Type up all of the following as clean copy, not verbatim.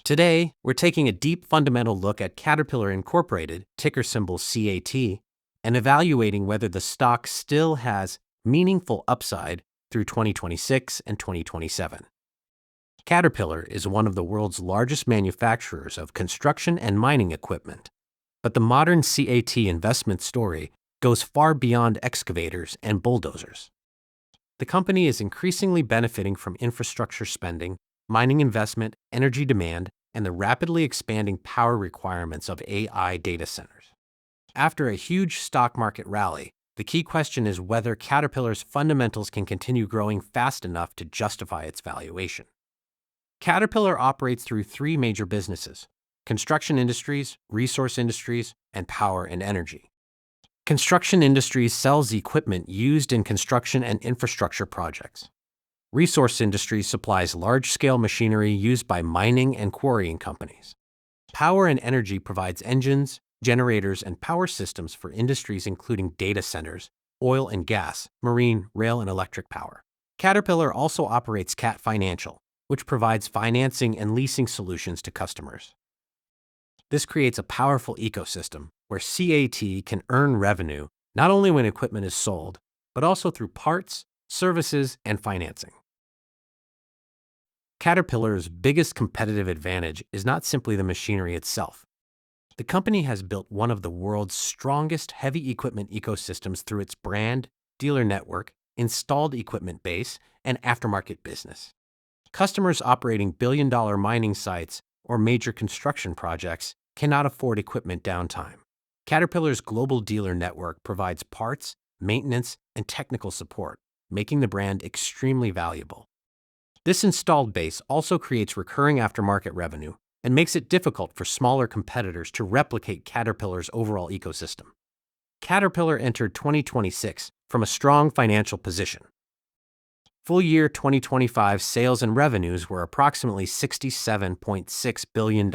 Today, we're taking a deep fundamental look at Caterpillar Incorporated, ticker symbol CAT, and evaluating whether the stock still has meaningful upside through 2026 and 2027. Caterpillar is one of the world's largest manufacturers of construction and mining equipment, but the modern CAT investment story goes far beyond excavators and bulldozers. The company is increasingly benefiting from infrastructure spending, mining investment, energy demand, and the rapidly expanding power requirements of AI data centers. After a huge stock market rally, the key question is whether Caterpillar's fundamentals can continue growing fast enough to justify its valuation. Caterpillar operates through three major businesses: construction industries, resource industries, and power and energy. Construction industries sells equipment used in construction and infrastructure projects. Resource industries supplies large-scale machinery used by mining and quarrying companies. Power and energy provides engines, generators, and power systems for industries including data centers, oil and gas, marine, rail, and electric power. Caterpillar also operates Cat Financial, which provides financing and leasing solutions to customers. This creates a powerful ecosystem where CAT can earn revenue not only when equipment is sold, but also through parts, services, and financing. Caterpillar's biggest competitive advantage is not simply the machinery itself. The company has built one of the world's strongest heavy equipment ecosystems through its brand, dealer network, installed equipment base, and aftermarket business. Customers operating billion-dollar mining sites or major construction projects cannot afford equipment downtime. Caterpillar's global dealer network provides parts, maintenance, and technical support, making the brand extremely valuable. This installed base also creates recurring aftermarket revenue and makes it difficult for smaller competitors to replicate Caterpillar's overall ecosystem. Caterpillar entered 2026 from a strong financial position. Full year 2025 sales and revenues were approximately $67.6 billion,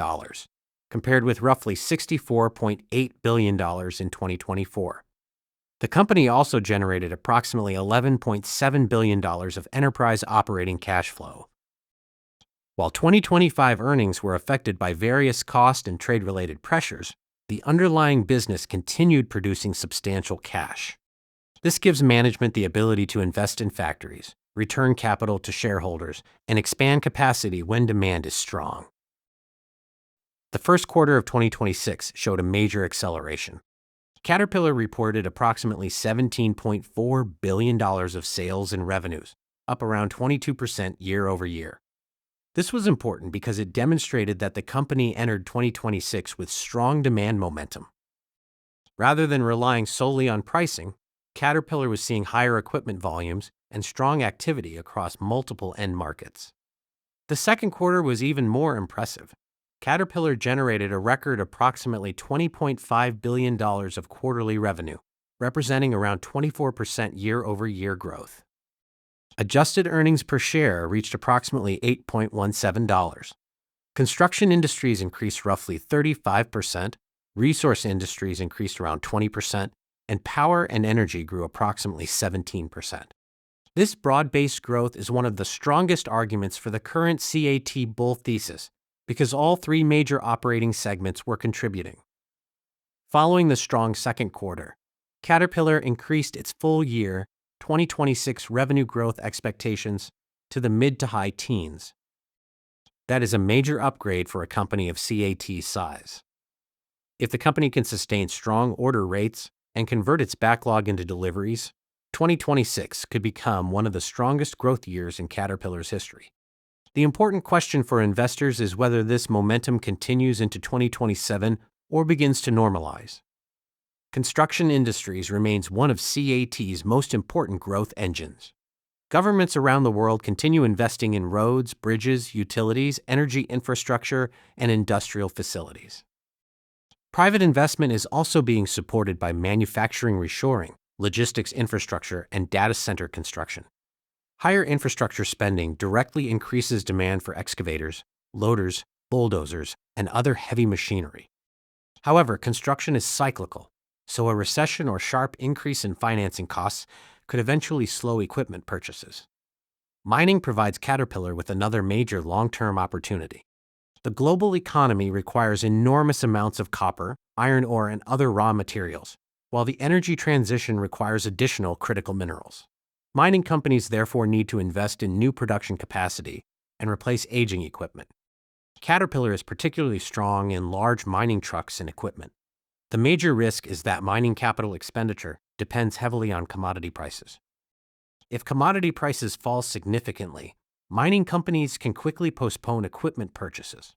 compared with roughly $64.8 billion in 2024. The company also generated approximately $11.7 billion of enterprise operating cash flow. While 2025 earnings were affected by various cost and trade-related pressures, the underlying business continued producing substantial cash. This gives management the ability to invest in factories, return capital to shareholders, and expand capacity when demand is strong. The first quarter of 2026 showed a major acceleration. Caterpillar reported approximately $17.4 billion of sales and revenues, up around 22% year over year. This was important because it demonstrated that the company entered 2026 with strong demand momentum. Rather than relying solely on pricing, Caterpillar was seeing higher equipment volumes and strong activity across multiple end markets. The second quarter was even more impressive. Caterpillar generated a record approximately $20.5 billion of quarterly revenue, representing around 24% year-over-year growth. Adjusted earnings per share reached approximately $8.17. Construction industries increased roughly 35%, resource industries increased around 20%, and power and energy grew approximately 17%. This broad-based growth is one of the strongest arguments for the current CAT bull thesis, because all three major operating segments were contributing. Following the strong second quarter, Caterpillar increased its full year 2026 revenue growth expectations to the mid to high teens. That is a major upgrade for a company of CAT's size. If the company can sustain strong order rates and convert its backlog into deliveries, 2026 could become one of the strongest growth years in Caterpillar's history. The important question for investors is whether this momentum continues into 2027 or begins to normalize. Construction industries remains one of CAT's most important growth engines. Governments around the world continue investing in roads, bridges, utilities, energy infrastructure, and industrial facilities. Private investment is also being supported by manufacturing reshoring, logistics infrastructure, and data center construction. Higher infrastructure spending directly increases demand for excavators, loaders, bulldozers, and other heavy machinery. However, construction is cyclical, so a recession or sharp increase in financing costs could eventually slow equipment purchases. Mining provides Caterpillar with another major long-term opportunity. The global economy requires enormous amounts of copper, iron ore, and other raw materials, while the energy transition requires additional critical minerals. Mining companies therefore need to invest in new production capacity and replace aging equipment. Caterpillar is particularly strong in large mining trucks and equipment. The major risk is that mining capital expenditure depends heavily on commodity prices. If commodity prices fall significantly, mining companies can quickly postpone equipment purchases.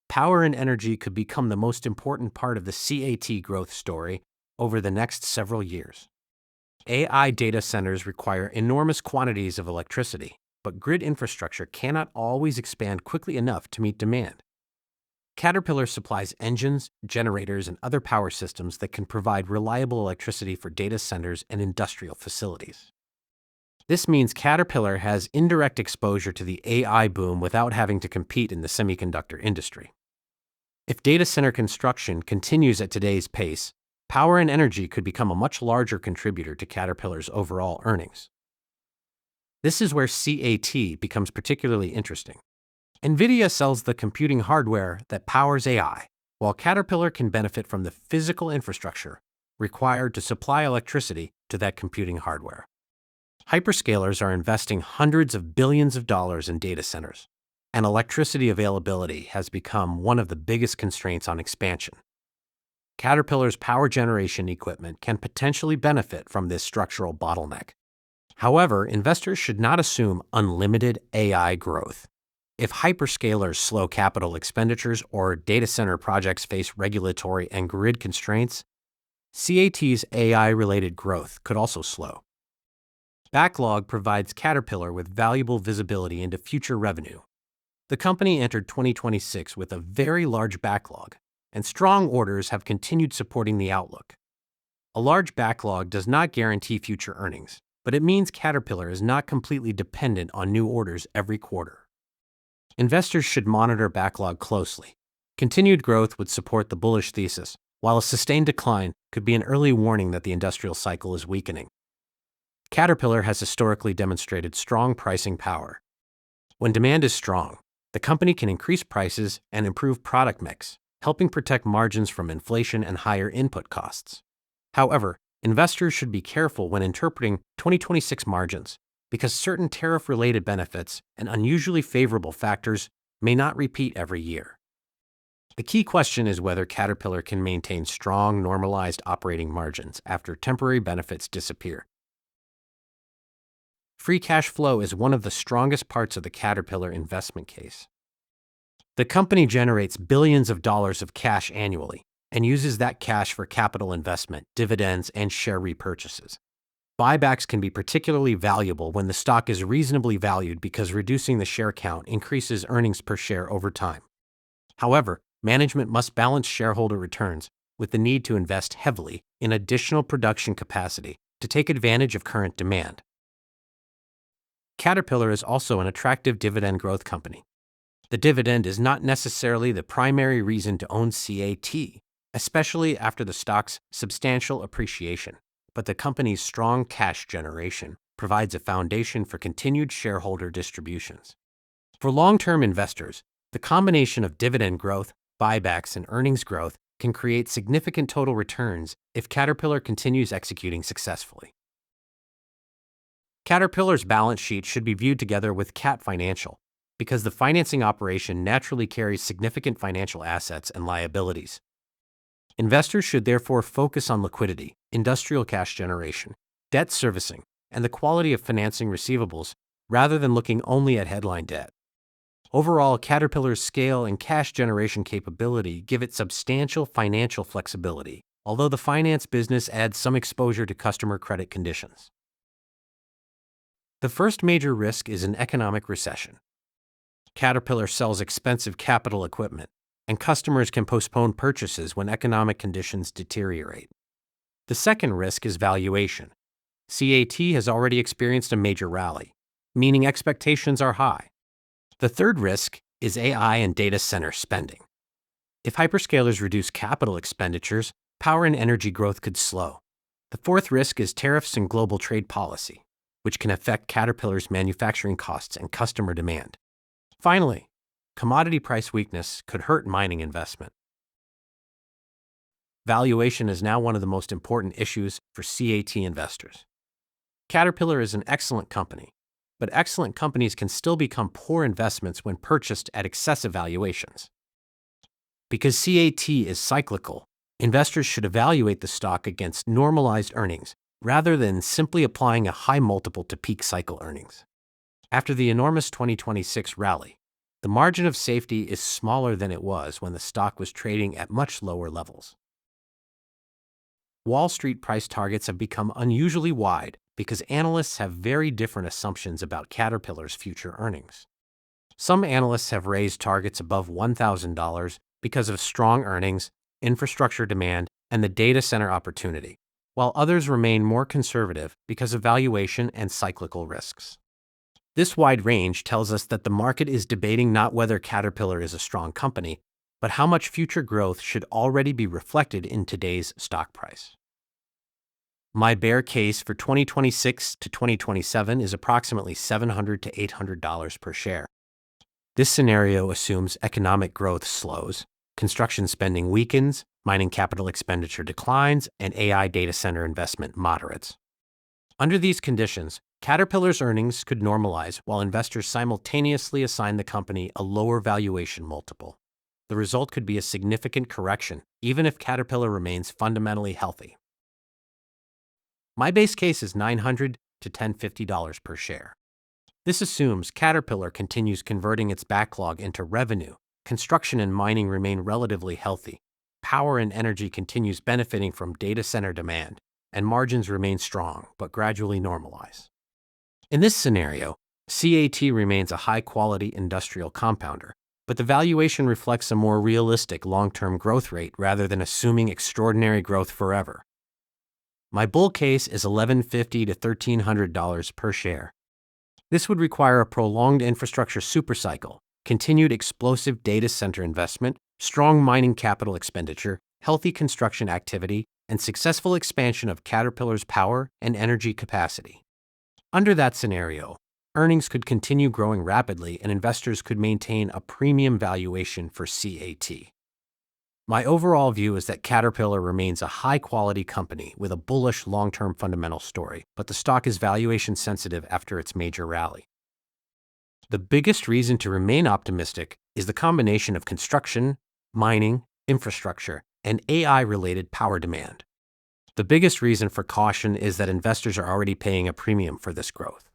Power and energy could become the most important part of the CAT growth story over the next several years. AI data centers require enormous quantities of electricity, but grid infrastructure cannot always expand quickly enough to meet demand. Caterpillar supplies engines, generators, and other power systems that can provide reliable electricity for data centers and industrial facilities. This means Caterpillar has indirect exposure to the AI boom without having to compete in the semiconductor industry. If data center construction continues at today's pace, power and energy could become a much larger contributor to Caterpillar's overall earnings. This is where CAT becomes particularly interesting. NVIDIA sells the computing hardware that powers AI, while Caterpillar can benefit from the physical infrastructure required to supply electricity to that computing hardware. Hyperscalers are investing hundreds of billions of dollars in data centers, and electricity availability has become one of the biggest constraints on expansion. Caterpillar's power generation equipment can potentially benefit from this structural bottleneck. However, investors should not assume unlimited AI growth. If hyperscalers slow capital expenditures or data center projects face regulatory and grid constraints, CAT's AI-related growth could also slow. Backlog provides Caterpillar with valuable visibility into future revenue. The company entered 2026 with a very large backlog, and strong orders have continued supporting the outlook. A large backlog does not guarantee future earnings, but it means Caterpillar is not completely dependent on new orders every quarter. Investors should monitor backlog closely. Continued growth would support the bullish thesis, while a sustained decline could be an early warning that the industrial cycle is weakening. Caterpillar has historically demonstrated strong pricing power. When demand is strong, the company can increase prices and improve product mix, helping protect margins from inflation and higher input costs. However, investors should be careful when interpreting 2026 margins, because certain tariff-related benefits and unusually favorable factors may not repeat every year. The key question is whether Caterpillar can maintain strong, normalized operating margins after temporary benefits disappear. Free cash flow is one of the strongest parts of the Caterpillar investment case. The company generates billions of dollars of cash annually and uses that cash for capital investment, dividends, and share repurchases. Buybacks can be particularly valuable when the stock is reasonably valued because reducing the share count increases earnings per share over time. However, management must balance shareholder returns with the need to invest heavily in additional production capacity to take advantage of current demand. Caterpillar is also an attractive dividend growth company. The dividend is not necessarily the primary reason to own CAT, especially after the stock's substantial appreciation, but the company's strong cash generation provides a foundation for continued shareholder distributions. For long-term investors, the combination of dividend growth, buybacks, and earnings growth can create significant total returns if Caterpillar continues executing successfully. Caterpillar's balance sheet should be viewed together with Cat Financial, because the financing operation naturally carries significant financial assets and liabilities. Investors should therefore focus on liquidity, industrial cash generation, debt servicing, and the quality of financing receivables rather than looking only at headline debt. Overall, Caterpillar's scale and cash generation capability give it substantial financial flexibility, although the finance business adds some exposure to customer credit conditions. The first major risk is an economic recession. Caterpillar sells expensive capital equipment, and customers can postpone purchases when economic conditions deteriorate. The second risk is valuation. CAT has already experienced a major rally, meaning expectations are high. The third risk is AI and data center spending. If hyperscalers reduce capital expenditures, power and energy growth could slow. The fourth risk is tariffs and global trade policy, which can affect Caterpillar's manufacturing costs and customer demand. Finally, commodity price weakness could hurt mining investment. Valuation is now one of the most important issues for CAT investors. Caterpillar is an excellent company, but excellent companies can still become poor investments when purchased at excessive valuations. Because CAT is cyclical, investors should evaluate the stock against normalized earnings rather than simply applying a high multiple to peak cycle earnings. After the enormous 2026 rally, the margin of safety is smaller than it was when the stock was trading at much lower levels. Wall Street price targets have become unusually wide because analysts have very different assumptions about Caterpillar's future earnings. Some analysts have raised targets above $1,000 because of strong earnings, infrastructure demand, and the data center opportunity, while others remain more conservative because of valuation and cyclical risks. This wide range tells us that the market is debating not whether Caterpillar is a strong company, but how much future growth should already be reflected in today's stock price. My bear case for 2026 to 2027 is approximately $700 to $800 per share. This scenario assumes economic growth slows, construction spending weakens, mining capital expenditure declines, and AI data center investment moderates. Under these conditions, Caterpillar's earnings could normalize while investors simultaneously assign the company a lower valuation multiple. The result could be a significant correction, even if Caterpillar remains fundamentally healthy. My base case is $900 to $1,050 per share. This assumes Caterpillar continues converting its backlog into revenue, construction and mining remain relatively healthy, power and energy continues benefiting from data center demand, and margins remain strong but gradually normalize. In this scenario, CAT remains a high-quality industrial compounder, but the valuation reflects a more realistic long-term growth rate rather than assuming extraordinary growth forever. My bull case is $1,150 to $1,300 per share. This would require a prolonged infrastructure supercycle, continued explosive data center investment, strong mining capital expenditure, healthy construction activity, and successful expansion of Caterpillar's power and energy capacity. Under that scenario, earnings could continue growing rapidly and investors could maintain a premium valuation for CAT. My overall view is that Caterpillar remains a high-quality company with a bullish long-term fundamental story, but the stock is valuation sensitive after its major rally. The biggest reason to remain optimistic is the combination of construction, mining, infrastructure, and AI-related power demand. The biggest reason for caution is that investors are already paying a premium for this growth.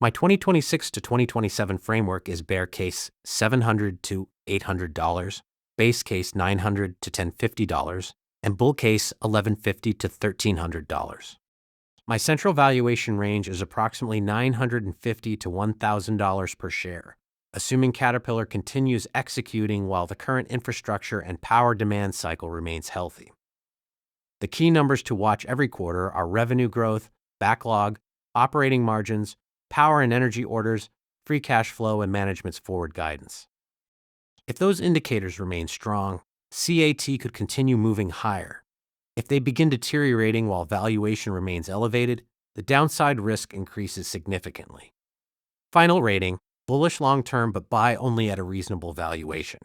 My 2026 to 2027 framework is bear case $700 to $800, base case $900 to $1,050, and bull case $1,150 to $1,300. My central valuation range is approximately $950 to $1,000 per share, assuming Caterpillar continues executing while the current infrastructure and power demand cycle remains healthy. The key numbers to watch every quarter are revenue growth, backlog, operating margins, power and energy orders, free cash flow, and management's forward guidance. If those indicators remain strong, CAT could continue moving higher. If they begin deteriorating while valuation remains elevated, the downside risk increases significantly. Final rating: bullish long-term but buy only at a reasonable valuation.